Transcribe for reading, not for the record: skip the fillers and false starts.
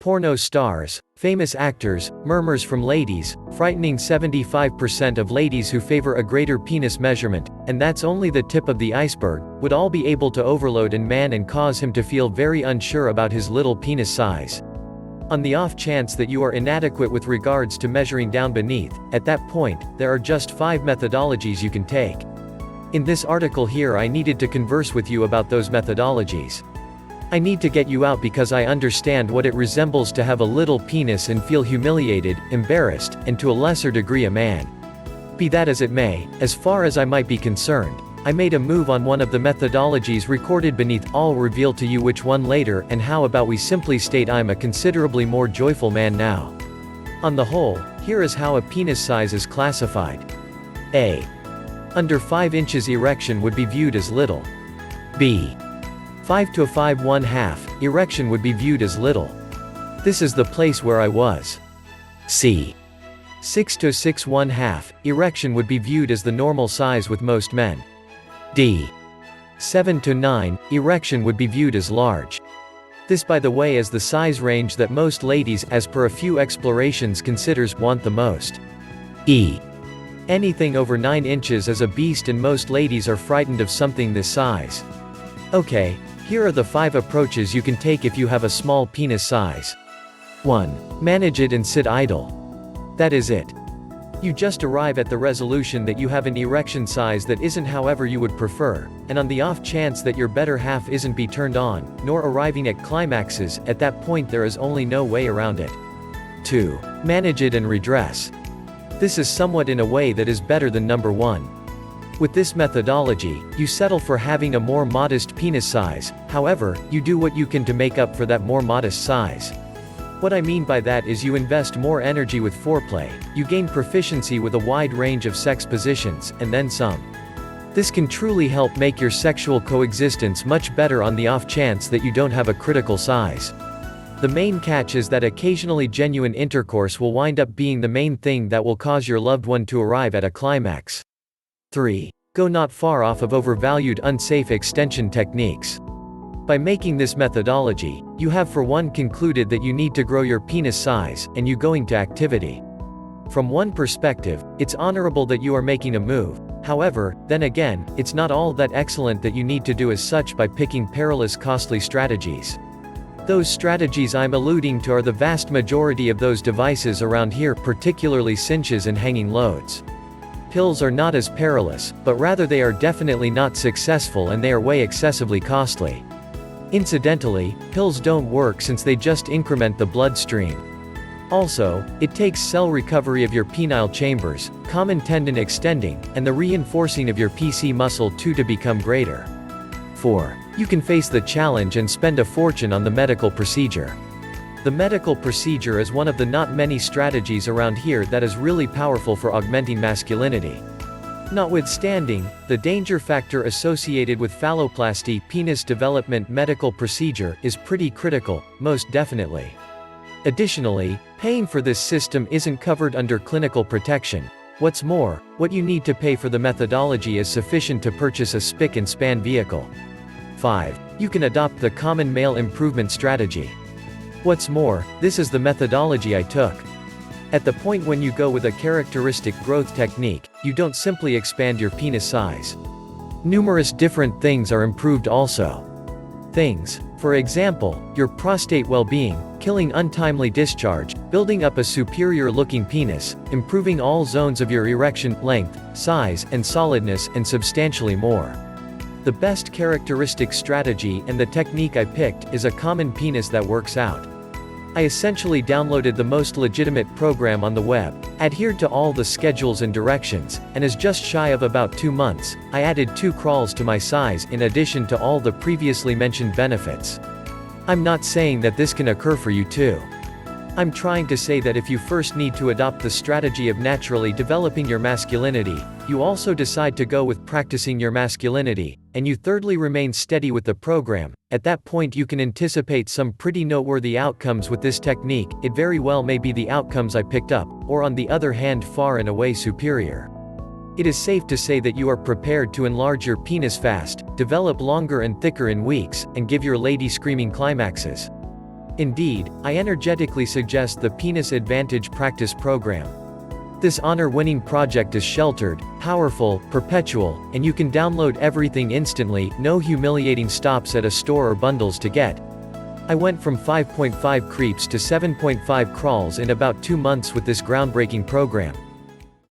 Porno stars, famous actors, murmurs from ladies, frightening 75% of ladies who favor a greater penis measurement, and that's only the tip of the iceberg, would all be able to overload a man and cause him to feel very unsure about his little penis size. On the off chance that you are inadequate with regards to measuring down beneath, at that point, there are just 5 methodologies you can take. In this article here I needed to converse with you about those methodologies. I need to get you out because I understand what it resembles to have a little penis and feel humiliated, embarrassed, and to a lesser degree a man. Be that as it may, as far as I might be concerned, I made a move on one of the methodologies recorded beneath. I'll reveal to you which one later, and how about we simply state I'm a considerably more joyful man now. On the whole, here is how a penis size is classified. A. Under 5 inches erection would be viewed as little. B. 5 to 5.5 erection would be viewed as little. This is the place where I was. C. 6 to 6.5 erection would be viewed as the normal size with most men. D. 7 to 9 erection would be viewed as large. This, by the way, is the size range that most ladies, as per a few explorations, considers want the most. E. Anything over 9 inches is a beast and most ladies are frightened of something this size. Okay, here are the 5 approaches you can take if you have a small penis size. 1. Manage it and sit idle. That is it. You just arrive at the resolution that you have an erection size that isn't however you would prefer, and on the off chance that your better half isn't be turned on, nor arriving at climaxes, at that point there is only no way around it. 2. Manage it and redress. This is somewhat in a way that is better than number 1. With this methodology, you settle for having a more modest penis size, however, you do what you can to make up for that more modest size. What I mean by that is you invest more energy with foreplay, you gain proficiency with a wide range of sex positions, and then some. This can truly help make your sexual coexistence much better on the off chance that you don't have a critical size. The main catch is that occasionally genuine intercourse will wind up being the main thing that will cause your loved one to arrive at a climax. 3. Go not far off of overvalued unsafe extension techniques. By making this methodology, you have for one concluded that you need to grow your penis size, and you going to activity. From one perspective, it's honorable that you are making a move, however, then again, it's not all that excellent that you need to do as such by picking perilous costly strategies. Those strategies I'm alluding to are the vast majority of those devices around here, particularly cinches and hanging loads. Pills are not as perilous, but rather they are definitely not successful and they are way excessively costly. Incidentally, pills don't work since they just increment the bloodstream. Also, it takes cell recovery of your penile chambers, common tendon extending, and the reinforcing of your PC muscle too to become greater. 4. You can face the challenge and spend a fortune on the medical procedure. The medical procedure is one of the not many strategies around here that is really powerful for augmenting masculinity. Notwithstanding, the danger factor associated with phalloplasty penis development medical procedure is pretty critical, most definitely. Additionally, paying for this system isn't covered under clinical protection. What's more, what you need to pay for the methodology is sufficient to purchase a spick and span vehicle. 5. You can adopt the common male improvement strategy. What's more, this is the methodology I took. At the point when you go with a characteristic growth technique, you don't simply expand your penis size. Numerous different things are improved also. Things, for example, your prostate well-being, killing untimely discharge, building up a superior-looking penis, improving all zones of your erection, length, size, and solidness, and substantially more. The best characteristic strategy and the technique I picked is a common penis that works out. I essentially downloaded the most legitimate program on the web, adhered to all the schedules and directions, and as just shy of about 2 months, I added 2 crawls to my size in addition to all the previously mentioned benefits. I'm not saying that this can occur for you too. I'm trying to say that if you first need to adopt the strategy of naturally developing your masculinity, you also decide to go with practicing your masculinity, and you thirdly remain steady with the program, at that point you can anticipate some pretty noteworthy outcomes with this technique. It very well may be the outcomes I picked up, or on the other hand far and away superior. It is safe to say that you are prepared to enlarge your penis fast, develop longer and thicker in weeks, and give your lady screaming climaxes. Indeed, I energetically suggest the Penis Advantage Practice Program. This honor-winning project is sheltered, powerful, perpetual, and you can download everything instantly, no humiliating stops at a store or bundles to get. I went from 5.5 creeps to 7.5 crawls in about 2 months with this groundbreaking program.